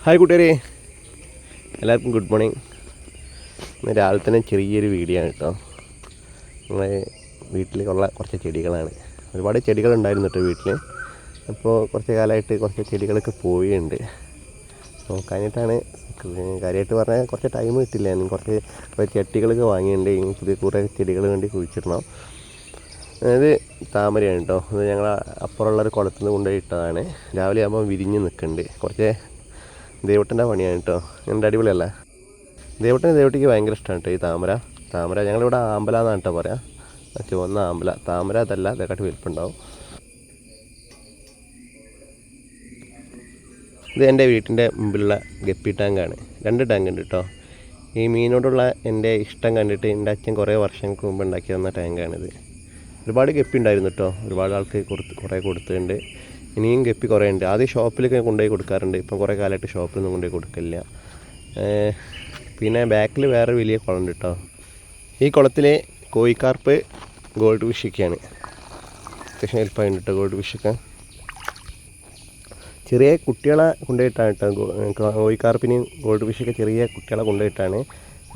Hi കൂട്ടുകാരെ, എല്ലാവർക്കും good morning. ഇന്ന് രാവിലെ തന്നെ ചെറിയൊരു വീഡിയോ ആണ് കേട്ടോ. നമ്മളെ വീട്ടിലുള്ള കുറച്ച് ചെടികളാണ്. ഒരുപാട് ചെടികളുണ്ടായിരുന്നു കേട്ടോ വീട്ടിൽ. അപ്പോൾ കുറച്ച് കാലമായിട്ട് കുറച്ച് ചെടികളൊക്കെ പോയിട്ടുണ്ട്. നോക്കാനായിട്ടാണ് കാര്യമായിട്ട് പറഞ്ഞാൽ കുറച്ച് ടൈം കിട്ടില്ല. കുറച്ച് ചട്ടികളൊക്കെ വാങ്ങിയിട്ടുണ്ട്. പുതിയ കുറേ ചെടികൾ വേണ്ടി കുഴിച്ചിടണം. അതായത് താമരയാണ് കേട്ടോ. അത് ഞങ്ങൾ അപ്പുറമുള്ളൊരു കുളത്തിൽ നിന്ന് കൊണ്ടുപോയി ഇട്ടതാണ്. രാവിലെ ആകുമ്പോൾ വിരിഞ്ഞ് നിൽക്കുന്നുണ്ട്. കുറച്ച് ദേവട്ടൻ്റെ പണിയാണ് കേട്ടോ. എൻ്റെ അടിപൊളിയല്ല. ദേവട്ടിക്ക് ഭയങ്കര ഇഷ്ടമാണ് കേട്ടോ ഈ താമര. ഞങ്ങളിവിടെ ആമ്പല എന്നാണ് കേട്ടോ പറയാം. ചുവന്ന ആമ്പല. താമര അതല്ല, അതേക്കാട്ടി വലിപ്പുണ്ടാവും. ഇത് എൻ്റെ വീട്ടിൻ്റെ മുമ്പിലുള്ള ഗപ്പി ടാങ്കാണ്. 2 ടാങ്ക് ഉണ്ട് കേട്ടോ. ഈ മീനോടുള്ള എൻ്റെ ഇഷ്ടം കണ്ടിട്ട് എൻ്റെ അച്ഛൻ കുറേ വർഷങ്ങൾക്ക് മുമ്പ് ഉണ്ടാക്കി തന്ന ടാങ്കാണിത്. ഒരുപാട് ഗപ്പി ഉണ്ടായിരുന്നു കേട്ടോ. ഒരുപാട് ആൾക്ക് കുറേ കൊടുത്തിട്ടുണ്ട്. ഇനിയും ഗപ്പി കുറേ ഉണ്ട്. ആദ്യം ഷോപ്പിലൊക്കെ കൊണ്ടുപോയി കൊടുക്കാറുണ്ട്. ഇപ്പം കുറേ കാലമായിട്ട് ഷോപ്പിലൊന്നും കൊണ്ടുപോയി കൊടുക്കില്ല. പിന്നെ ബാക്കിൽ വേറെ വലിയ കുളമുണ്ട് കേട്ടോ. ഈ കുളത്തിൽ കോഴിക്കാർപ്പ്, ഗോൾഡ് ഫിഷൊക്കെയാണ്. അത്യാവശ്യം ഹെൽപ്പായിട്ട് കേട്ടോ ഗോൾഡ് ഫിഷൊക്കെ. ചെറിയ കുട്ടികളെ കൊണ്ടുപോയിട്ടാണ് കേട്ടോ. കോഴിക്കാർപ്പിനെയും ഗോൾഡ് ഫിഷൊക്കെ ചെറിയ കുട്ടികളെ കൊണ്ടുപോയിട്ടാണ്.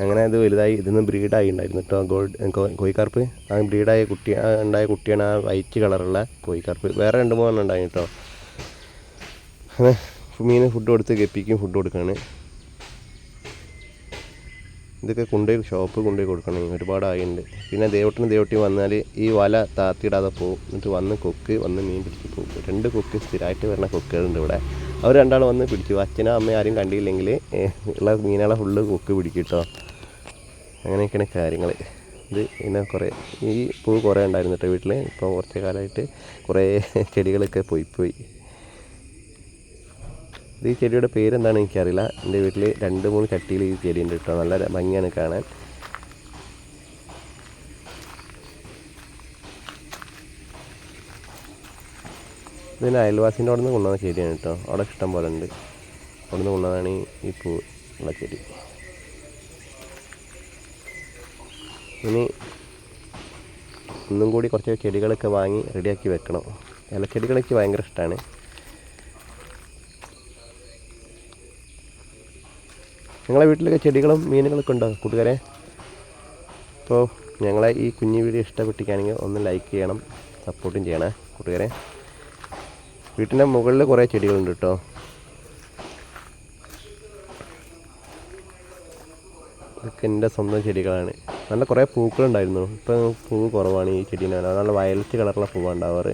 അങ്ങനെ അത് വലുതായി ഇതിന്ന് ബ്രീഡായി ഉണ്ടായിരുന്നു കേട്ടോ. കോഴിക്കാർപ്പ് ആ ബ്രീഡായ ഉണ്ടായ കുട്ടിയാണ് ആ വൈറ്റ് കളറുള്ള കോഴിക്കാർപ്പ്. വേറെ 2-3 ഉണ്ടായി കേട്ടോ. അങ്ങനെ മീന് ഫുഡ് കൊടുത്ത് ഗപ്പിക്കും ഫുഡ് കൊടുക്കുകയാണ്. ഇതൊക്കെ ഷോപ്പ് കൊണ്ടുപോയി കൊടുക്കണം. ഒരുപാടായിട്ടുണ്ട്. പിന്നെ ദേവട്ടിയും വന്നാൽ ഈ വല താത്തിയിടാതെ പോകും. എന്നിട്ട് വന്ന് മീൻ പിടിച്ച് പോകും. 2 കൊക്ക് സ്ഥിരമായിട്ട് വരുന്ന കൊക്കുകളുണ്ട് ഇവിടെ. അവർ 2 വന്ന് പിടിച്ചു. അച്ഛനും അമ്മയും ആരും കണ്ടില്ലെങ്കിൽ ഉള്ള മീനുകളെ ഫുള്ള് കൊക്ക് പിടിക്കും കേട്ടോ. അങ്ങനെയൊക്കെയാണ് കാര്യങ്ങൾ. ഇത് പിന്നെ ഈ പൂ കുറേ ഉണ്ടായിരുന്നു കേട്ടോ വീട്ടിൽ. ഇപ്പോൾ കുറച്ച് കാലമായിട്ട് കുറേ ചെടികളൊക്കെ പോയി. ഇത് ഈ ചെടിയുടെ പേരെന്താണെന്ന് എനിക്കറിയില്ല. എൻ്റെ വീട്ടിൽ 2-3 ചട്ടിയിൽ ഈ ചെടി ഉണ്ട് കേട്ടോ. നല്ല ഭംഗിയാണ് കാണാൻ. ഇതിന് അയൽവാസിൻ്റെ അവിടെ നിന്ന് കൊണ്ടുവന്ന ചെടിയാണ് കേട്ടോ. അവിടെ ഇഷ്ടം പോലെ ഉണ്ട്. അവിടെ നിന്ന് കൊണ്ടുവന്നതാണ് ഈ പൂ ഉള്ള ചെടി. ഇനി ഒന്നും കൂടി കുറച്ച് ചെടികളൊക്കെ വാങ്ങി റെഡിയാക്കി വെക്കണം. ഇലച്ചെടികളൊക്കെ ഭയങ്കര ഇഷ്ടമാണ്. നിങ്ങളെ വീട്ടിലൊക്കെ ചെടികളും മീനുകളൊക്കെ ഉണ്ടോ കൂട്ടുകാരെ? അപ്പോൾ ഞങ്ങളെ ഈ കുഞ്ഞു വീഡിയോ ഇഷ്ടപ്പെട്ടിരിക്കുകയാണെങ്കിൽ ഒന്ന് ലൈക്ക് ചെയ്യണം, സപ്പോർട്ടും ചെയ്യണേ കൂട്ടുകാരെ. വീട്ടിൻ്റെ മുകളിൽ കുറേ ചെടികളുണ്ട് കേട്ടോ. ഇതൊക്കെ എൻ്റെ സ്വന്തം ചെടികളാണ്. നല്ല കുറേ പൂക്കളുണ്ടായിരുന്നു. ഇപ്പം പൂവ് കുറവാണ് ഈ ചെടീനെ. നല്ല വയലറ്റ് കളറുള്ള പൂവാണ് ഉണ്ടാവാറ്.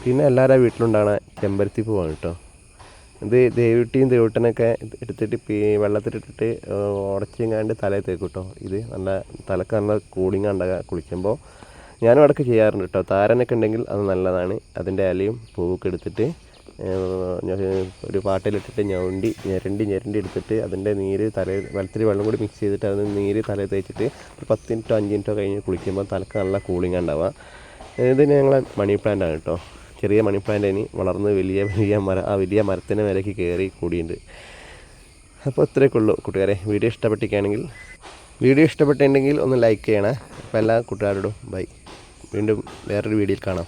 പിന്നെ എല്ലാവരുടെ വീട്ടിലുണ്ടാകുന്ന ചെമ്പരത്തി പൂവാണ് കേട്ടോ. ഇത് ദേവട്ടനൊക്കെ എടുത്തിട്ട് വെള്ളത്തിലിട്ടിട്ട് ഉടച്ചിങ്ങാണ്ട് തലയിൽ തേക്കും കേട്ടോ. ഇത് തലക്ക് നല്ല കൂളിംഗ് ഉണ്ടാകുക കുളിക്കുമ്പോൾ. ഞാനും ഇടയ്ക്ക് ചെയ്യാറുണ്ട് കേട്ടോ. താരനൊക്കെ ഉണ്ടെങ്കിൽ അത് നല്ലതാണ്. അതിൻ്റെ ഇലയും പൂവൊക്കെ എടുത്തിട്ട് ഒരു പാട്ടിലിട്ടിട്ട് ഞെരണ്ടി എടുത്തിട്ട് അതിൻ്റെ നീര് വെള്ളത്തിൽ വെള്ളം കൂടി മിക്സ് ചെയ്തിട്ട് അതിന് നീര് തലയിൽ തേച്ചിട്ട് ഒരു 10 മിനിറ്റോ 5 മിനിറ്റോ കഴിഞ്ഞ് കുളിക്കുമ്പോൾ തലക്ക് നല്ല കൂളിംഗ് ഉണ്ടാവുക. ഇതിന് ഞങ്ങളെ മണി പ്ലാന്റാണ് കേട്ടോ. ചെറിയ മണി പ്ലാന്റ് ഇനി വളർന്ന് വലിയ മരത്തിന് മേലേക്ക് കയറി കൂടിയുണ്ട്. അപ്പോൾ ഇത്രയൊക്കെ ഉള്ളൂ കൂട്ടുകാരെ. വീഡിയോ ഇഷ്ടപ്പെട്ടിട്ടുണ്ടെങ്കിൽ ഒന്ന് ലൈക്ക് ചെയ്യണേ. അപ്പോൾ എല്ലാ കൂട്ടുകാരോടും ബൈ. വീണ്ടും വേറൊരു വീഡിയോയിൽ കാണാം.